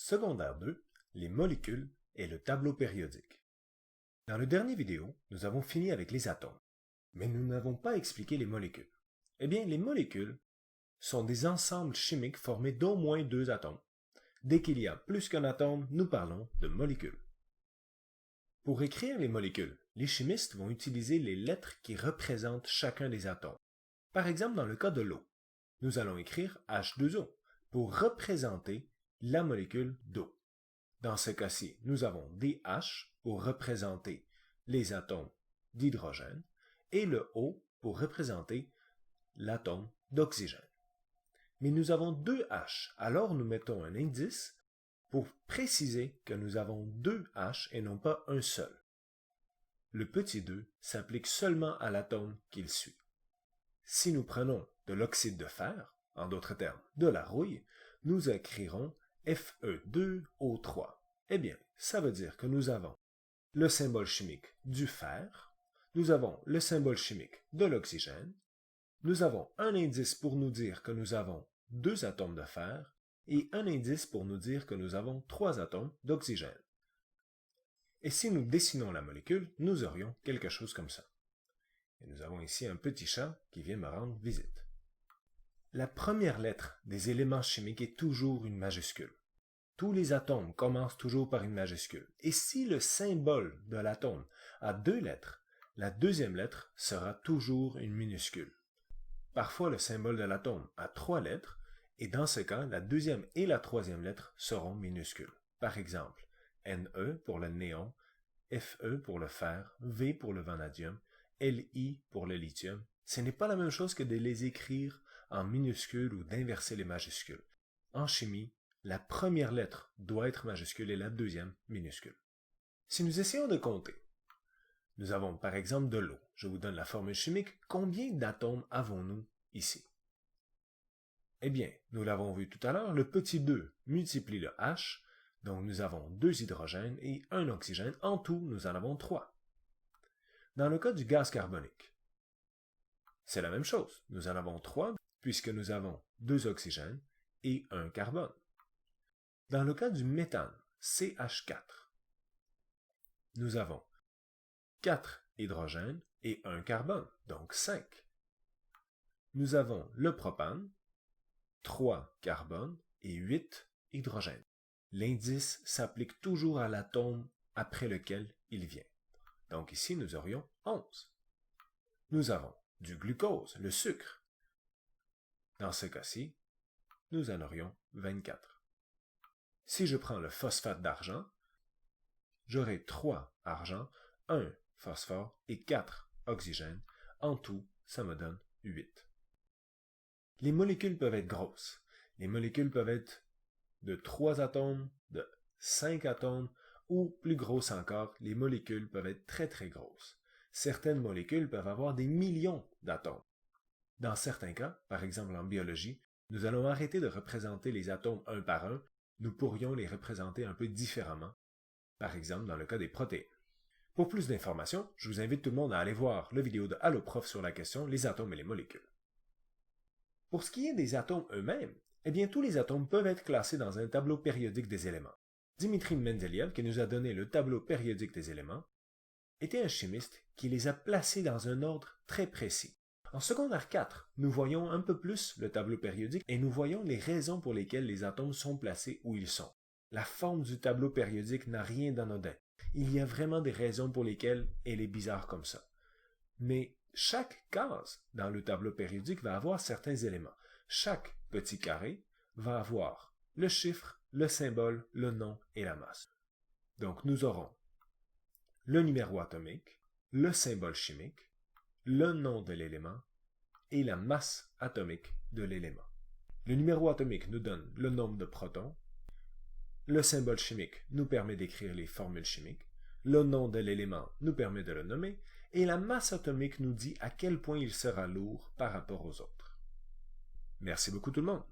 Secondaire 2, les molécules et le tableau périodique. Dans le dernier vidéo, nous avons fini avec les atomes, mais nous n'avons pas expliqué les molécules. Eh bien, les molécules sont des ensembles chimiques formés d'au moins deux atomes. Dès qu'il y a plus qu'un atome, nous parlons de molécules. Pour écrire les molécules, les chimistes vont utiliser les lettres qui représentent chacun des atomes. Par exemple, dans le cas de l'eau, nous allons écrire H2O pour représenter la molécule d'eau. Dans ce cas-ci, nous avons DH pour représenter les atomes d'hydrogène et le O pour représenter l'atome d'oxygène. Mais nous avons deux H, alors nous mettons un indice pour préciser que nous avons deux H et non pas un seul. Le petit 2 s'applique seulement à l'atome qu'il suit. Si nous prenons de l'oxyde de fer, en d'autres termes de la rouille, nous écrirons Fe2O3. Eh bien, ça veut dire que nous avons le symbole chimique du fer, nous avons le symbole chimique de l'oxygène, nous avons un indice pour nous dire que nous avons deux atomes de fer et un indice pour nous dire que nous avons trois atomes d'oxygène. Et si nous dessinons la molécule, nous aurions quelque chose comme ça. Et nous avons ici un petit chat qui vient me rendre visite. La première lettre des éléments chimiques est toujours une majuscule. Tous les atomes commencent toujours par une majuscule. Et si le symbole de l'atome a deux lettres, la deuxième lettre sera toujours une minuscule. Parfois, le symbole de l'atome a trois lettres, et dans ce cas, la deuxième et la troisième lettre seront minuscules. Par exemple, Ne pour le néon, Fe pour le fer, V pour le vanadium, Li pour le lithium. Ce n'est pas la même chose que de les écrire en minuscules ou d'inverser les majuscules. En chimie, la première lettre doit être majuscule et la deuxième minuscule. Si nous essayons de compter, nous avons par exemple de l'eau. Je vous donne la formule chimique. Combien d'atomes avons-nous ici? Eh bien, nous l'avons vu tout à l'heure, le petit 2 multiplie le H, donc nous avons deux hydrogènes et un oxygène. En tout, nous en avons 3. Dans le cas du gaz carbonique, c'est la même chose. Nous en avons 3 puisque nous avons deux oxygènes et un carbone. Dans le cas du méthane, CH4, nous avons 4 hydrogènes et un carbone, donc 5. Nous avons le propane, 3 carbones et 8 hydrogènes. L'indice s'applique toujours à l'atome après lequel il vient. Donc ici, nous aurions 11. Nous avons du glucose, le sucre. Dans ce cas-ci, nous en aurions 24. Si je prends le phosphate d'argent, j'aurai 3 argent, 1 phosphore et 4 oxygène. En tout, ça me donne 8. Les molécules peuvent être grosses. Les molécules peuvent être de 3 atomes, de 5 atomes, ou plus grosses encore, les molécules peuvent être très très grosses. Certaines molécules peuvent avoir des millions d'atomes. Dans certains cas, par exemple en biologie, nous allons arrêter de représenter les atomes un par un, nous pourrions les représenter un peu différemment, par exemple dans le cas des protéines. Pour plus d'informations, je vous invite tout le monde à aller voir la vidéo de Allo Prof sur la question les atomes et les molécules. Pour ce qui est des atomes eux-mêmes, eh bien tous les atomes peuvent être classés dans un tableau périodique des éléments. Dimitri Mendeleïev, qui nous a donné le tableau périodique des éléments, était un chimiste qui les a placés dans un ordre très précis. En secondaire 4, nous voyons un peu plus le tableau périodique et nous voyons les raisons pour lesquelles les atomes sont placés où ils sont. La forme du tableau périodique n'a rien d'anodin. Il y a vraiment des raisons pour lesquelles elle est bizarre comme ça. Mais chaque case dans le tableau périodique va avoir certains éléments. Chaque petit carré va avoir le chiffre, le symbole, le nom et la masse. Donc nous aurons le numéro atomique, le symbole chimique, le nom de l'élément et la masse atomique de l'élément. Le numéro atomique nous donne le nombre de protons, le symbole chimique nous permet d'écrire les formules chimiques, le nom de l'élément nous permet de le nommer, et la masse atomique nous dit à quel point il sera lourd par rapport aux autres. Merci beaucoup tout le monde.